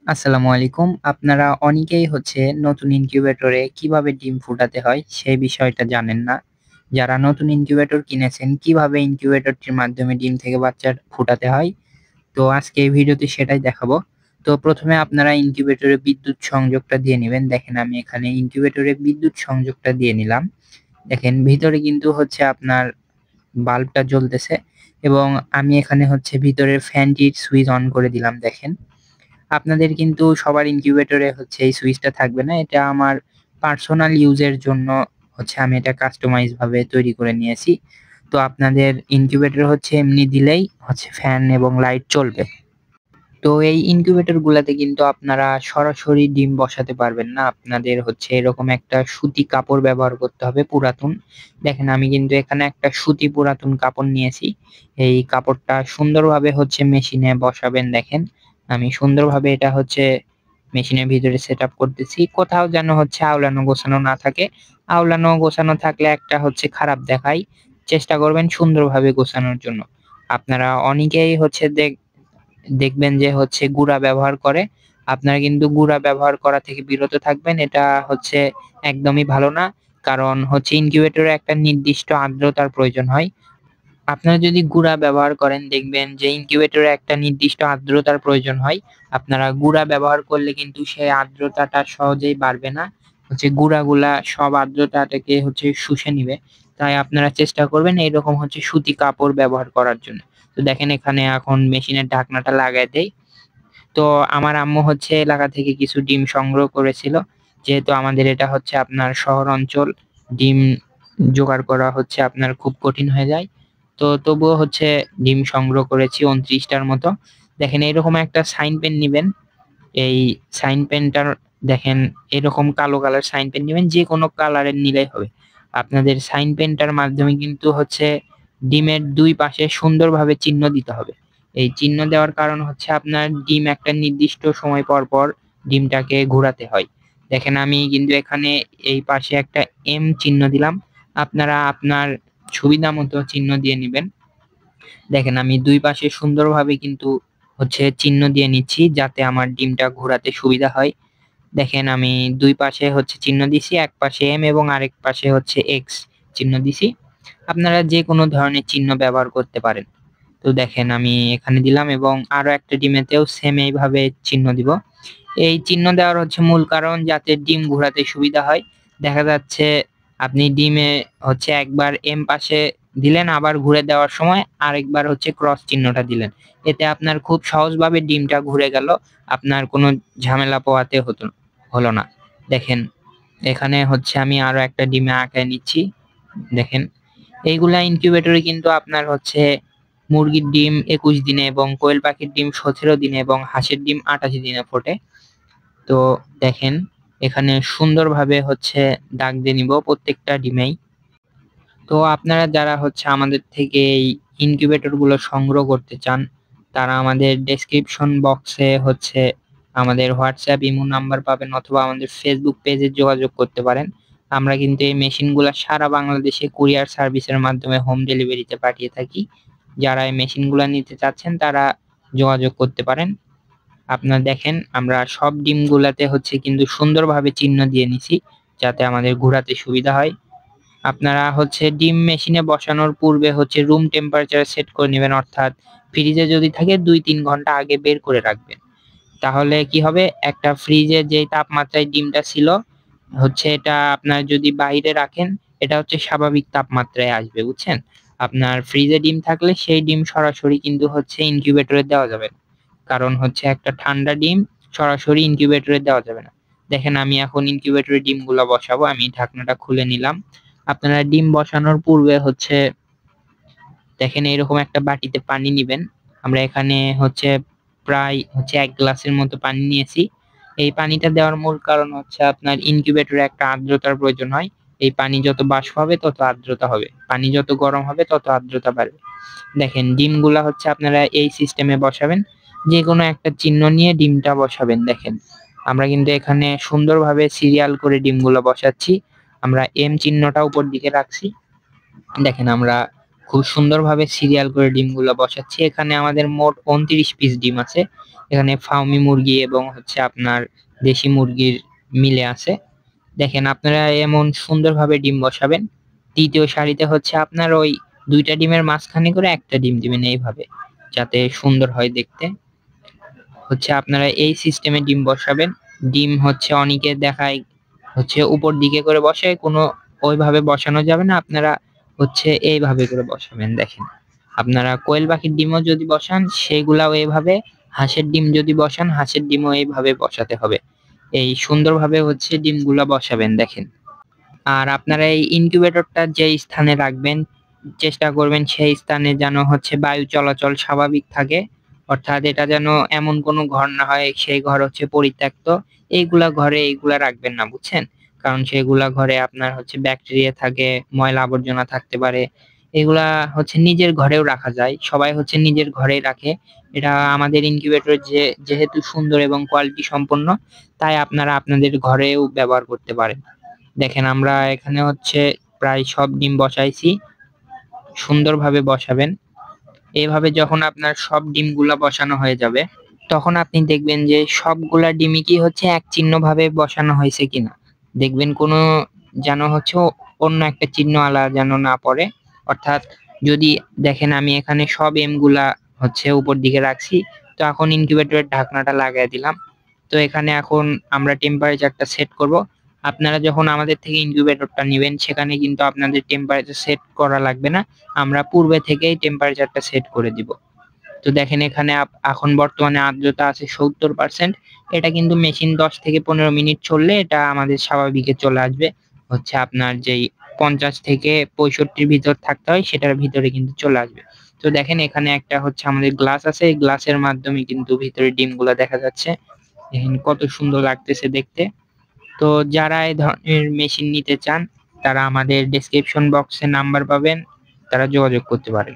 আসসালামু আলাইকুম। আপনারা অনেকেই নতুন ইনকিউবেটরে কিভাবে ডিম ফুটাতে হয় সেই বিষয়টা জানেন না। যারা নতুন ইনকিউবেটর কিনেছেন কিভাবে ইনকিউবেটরটির মাধ্যমে ডিম থেকে বাচ্চা ফুটাতে হয়, তো আজকে এই ভিডিওতে সেটাই দেখাবো। তো ১ম এ আপনারা ইনকিউবেটরে বিদ্যুৎ সংযোগটা দিয়ে নিবেন। দেখেন আমি এখানে ইনকিউবেটরে বিদ্যুৎ সংযোগটা দিয়ে নিলাম। দেখেন ভিতরে কিন্তু আপনার বাল্বটা জ্বলতেছে এবং আমি এখানে ভিতরের ফ্যানটির সুইচ অন করে দিলাম দেখেন। আপনাদের কিন্তু সবার ইনকিউবেটরে এই সুইচটা থাকবে না। এটা আমার পার্সোনাল ইউজের জন্য আমি এটা কাস্টমাইজ ভাবে তৈরি করে নিয়েছি। তো আপনাদের ইনকিউবেটর এমনি দিলেই ফ্যান এবং লাইট চলবে। তো এই ইনকিউবেটর গুলাতে কিন্তু আপনারা সরাসরি ডিম বসাতে পারবেন না। আপনাদের এরকম একটা সুতি কাপড় ব্যবহার করতে হবে পুরাতন। দেখেন আমি কিন্তু এখানে একটা সুতি পুরাতন কাপড় নিয়েছি। এই কাপড়টা সুন্দরভাবে মেশিনে বসাবেন দেখেন। আমি সুন্দরভাবে এটা মেশিনের ভিতরে সেটআপ করতেছি। কোথাও যেন আওলানো গোছানো না থাকে। আওলানো গোছানো থাকলে একটা খারাপ দেখায়। চেষ্টা করবেন সুন্দরভাবে গোছানোর জন্য। আপনারা অনেকেই দেখবেন যে গুঁড়া ব্যবহার করে। আপনারা কিন্তু গুঁড়া ব্যবহার করা থেকে বিরত থাকবেন। এটা একদমই ভালো না। কারণ ইনকিউবেটরে একটা নির্দিষ্ট আর্দ্রতার প্রয়োজন হয়। আপনারা যদি গুঁড়া ব্যবহার করেন দেখবেন যে ইনকিউবেটরে একটা নির্দিষ্ট আর্দ্রতার প্রয়োজন হয়। আপনারা গুঁড়া ব্যবহার করলে কিন্তু সেই আর্দ্রতাটা সহজেই বাড়বে না। গুঁড়াগুলা সব আর্দ্রতাটাকে শুষে নিবে। তাই আপনারা চেষ্টা করবেন এইরকম সুতি কাপড় ব্যবহার করার জন্য। তো দেখেন এখানে এখন মেশিনের ঢাকনাটা লাগায় দেই। তো আমার আম্মু এলাকা থেকে কিছু ডিম সংগ্রহ করেছিল। যেহেতু আমাদের এটা আপনার শহর অঞ্চল, ডিম জোগাড় করা আপনার খুব কঠিন হয়ে যায়। তো তবুও ডিম সংগ্রহ করেছি ২৯ টার মতো। দেখেন এরকম একটা সাইন পেন নিবেন। এই সাইন পেনটার দেখেন এরকম কালো কালার সাইন পেন নিবেন, যেকোনো কালারের নিলেই হবে। আপনাদের সাইন পেনটার মাধ্যমে কিন্তু ডিমের ২ পাশে সুন্দরভাবে চিহ্ন দিতে হবে। এই চিহ্ন দেওয়ার কারণ আপনার ডিম একটা নির্দিষ্ট সময় পর, পর ডিমটাকে ঘোরাতে হয়। দেখেন আমি কিন্তু এখানে এই পাশে একটা এম চিহ্ন দিলাম। আপনারা আপনার সুবিধা মতো চিহ্ন দিয়ে নিবেন। দেখেন আমি ২ পাশে সুন্দরভাবে কিন্তু চিহ্ন দিয়ে নিচ্ছি যাতে আমার ডিমটা ঘোরাতে সুবিধা হয়। দেখেন আমি ২ পাশে চিহ্ন দিছি। এক পাশে এম এবং আরেক পাশে এক্স চিহ্ন দিছি। আপনারা যেকোনো ধরনের চিহ্ন ব্যবহার করতে পারেন। তো দেখেন আমি এখানে দিলাম এবং আরো একটা ডিমেতেও সেম এইভাবে চিহ্ন দিব। এই চিহ্ন দেওয়ার মূল কারণ যাতে ডিম ঘোরাতে সুবিধা হয়। দেখা যাচ্ছে আপনি ডিমে একবার এম পাশে দিলেন, আবার ঘুরে দেওয়ার সময় আরেকবার ক্রস চিহ্নটা দিলেন। এতে আপনার খুব সহজভাবে ডিমটা ঘুরে গেল। আপনার কোনো ঝামেলা পোহাতে হলো না। দেখেন এখানে আমি আরো একটা ডিমে আঁকায় নিচ্ছি। দেখেন এইগুলা ইনকিউবেটরে কিন্তু আপনার মুরগির ডিম ২১ দিনে এবং কোয়েল পাখির ডিম ১৭ দিনে এবং হাঁসের ডিম ৮৮ দিনে ফোটে। তো দেখেন এখানে সুন্দরভাবে দাগ দিয়ে নিব প্রত্যেকটা ডিমেই। তো আপনারা যারা আমাদের থেকে এই ইনকিউবেটর গুলো সংগ্রহ করতে চান, তারা আমাদের ডেসক্রিপশন বক্সে আমাদের হোয়াটসঅ্যাপ ইমো নাম্বার পাবেন অথবা আমাদের ফেসবুক পেজে যোগাযোগ করতে পারেন। আমরা কিন্তু এই মেশিনগুলা সারা বাংলাদেশে কুরিয়ার সার্ভিসের মাধ্যমে হোম ডেলিভারিতে পাঠিয়ে থাকি। যারা এই মেশিনগুলা নিতে চাচ্ছেন তারা যোগাযোগ করতে পারেন। আপনারা দেখেন আমরা সব ডিমগুলাতে কিন্তু সুন্দরভাবে চিহ্ন দিয়ে নিছি যাতে আমাদের ঘোরাতে সুবিধা হয়। আপনারা ডিম মেশিনে বসানোর পূর্বে রুম টেম্পারেচার সেট করে নিবেন, অর্থাৎ ফ্রিজে যদি থাকে ২-৩ ঘন্টা আগে বের করে রাখবেন। তাহলে কি হবে, একটা ফ্রিজে যেই তাপমাত্রায় ডিমটা ছিল এটা আপনার যদি বাইরে রাখেন এটা স্বাভাবিক তাপমাত্রায় আসবে, বুঝছেন? আপনার ফ্রিজে ডিম থাকলে সেই ডিম সরাসরি কিন্তু ইনকিউবেটরে দেওয়া যাবে না। কারণ একটা ঠান্ডা ডিম সরাসরি ইনকিউবেটরে দেওয়া যাবে না। দেখেন আমি এখন ইনকিউবেটরে ডিমগুলা বসাবো। আমি ঢাকনাটা খুলে নিলাম। আপনারা ডিম বসানোর পূর্বে দেখেন এরকম একটা বাটিতে পানি নিবেন। আমরা এখানে প্রায় ১ গ্লাসের মতো পানি নিয়েছি। এই পানিটা দেওয়ার মূল কারণ আপনার ইনকিউবেটরে একটা আর্দ্রতার প্রয়োজন হয়। এই পানি যত বাষ্প হবে তত আর্দ্রতা হবে। পানি যত গরম হবে তত আর্দ্রতা বাড়বে। দেখেন ডিমগুলা আপনারা এই সিস্টেমে বসাবেন। যেকোনো একটা চিহ্ন নিয়ে ডিমটা বসাবেন। দেখেন আমরা কিন্তু এখানে সুন্দরভাবে সিরিয়াল করে ডিমগুলো বসাচ্ছি। আমরা এম চিহ্নটা উপর দিকে রাখছি। দেখেন আমরা খুব সুন্দরভাবে সিরিয়াল করে ডিমগুলো বসাচ্ছি। এখানে আমাদের মোট 29 পিস ডিম আছে। এখানে ফার্মি মুরগি এবং হচ্ছে আপনার দেশি মুরগির মিলে আছে। দেখেন আপনারা এমন সুন্দরভাবে ডিম বসাবেন। তৃতীয় সারিতে হচ্ছে আপনার ওই 2টা ডিমের মাঝখানে করে একটা ডিম দিবেন এইভাবে, যাতে সুন্দর হয় দেখতে। হচ্ছে আপনারা এই সিস্টেমে ডিম বসাবেন। ডিম হচ্ছে অনেকে দেখায় হচ্ছে উপর দিকে করে বসায়, কোনো ওইভাবে বসানো যাবে না। আপনারা হচ্ছে এইভাবে করে বসাবেন। দেখেন আপনারা কোয়েল পাখির ডিমও যদি বসান সেইগুলাও এইভাবে, হাঁসের ডিম যদি বসান হাঁসের ডিমও এইভাবে বসাতে হবে। এই সুন্দরভাবে হচ্ছে ডিমগুলা বসাবেন দেখেন। আর আপনারা এই ইনকিউবেটরটা যে স্থানে রাখবেন চেষ্টা করবেন সেই স্থানে যেন হচ্ছে বায়ু চলাচল স্বাভাবিক থাকে, অর্থাৎ এটা যেন এমন কোনো ঘর না হয় সেই ঘর হচ্ছে পরিত্যক্ত। এইগুলা ঘরে এইগুলা রাখবেন না, বুঝছেন? কারণ সেগুলা ঘরে আপনার হচ্ছে ব্যাকটেরিয়া থাকে, ময়লা আবর্জনা থাকতে পারে। এগুলা হচ্ছে নিজের ঘরেও রাখা যায়, সবাই হচ্ছে নিজের ঘরেই রাখে। এটা আমাদের ইনকিউবেটর যেহেতু সুন্দর এবং কোয়ালিটি সম্পন্ন, তাই আপনারা আপনাদের ঘরেও ব্যবহার করতে পারেন। দেখেন আমরা এখানে হচ্ছে প্রায় সব ডিম বসাইছি। সুন্দরভাবে বসাবেন। এভাবে যখন আপনার সব ডিমগুলা বসানো হয়ে যাবে তখন আপনি দেখবেন যে সবগুলা ডিমই কি হচ্ছে এক চিহ্ন ভাবে বসানো হয়েছে কিনা। দেখবেন কোনো যেন হচ্ছে অন্য একটা চিহ্ন আলাদা যেন না পড়ে। অর্থাৎ যদি দেখেন আমি এখানে সব এম গুলা হচ্ছে উপর দিকে রাখছি, তো এখন ইনকিউবেটরের ঢাকনাটা লাগাই দিলাম। তো এখানে এখন আমরা টেম্পারেচারটা সেট করব। আপনারা যখন আমাদের থেকে ইনকিউবেটরটা নেবেন সেখানে কিন্তু আপনাদের টেম্পারেচার সেট করা লাগবে না, আমরা পূর্বে থেকেই টেম্পারেচারটা সেট করে দিব। তো দেখেন এখানে এখন বর্তমানে আর্দ্রতা আছে 70%। এটা কিন্তু মেশিন 10 থেকে 15 মিনিট চললে এটা আমাদের স্বাভাবিকে চলে আসবে। হচ্ছে আপনার যেই 50 থেকে 65 ভিতর থাকতে হয় সেটার ভিতরে কিন্তু চলে আসবে। তো দেখেন এখানে একটা হচ্ছে আমাদের গ্লাস আছে, এই গ্লাসের মাধ্যমে কিন্তু ভিতরে ডিমগুলা দেখা যাচ্ছে। দেখেন কত সুন্দর লাগতেছে দেখতে। তো যারা এই ধরনের মেশিন নিতে চান তারা আমাদের ডেসক্রিপশন বক্সে নাম্বার পাবেন, তারা যোগাযোগ করতে পারেন।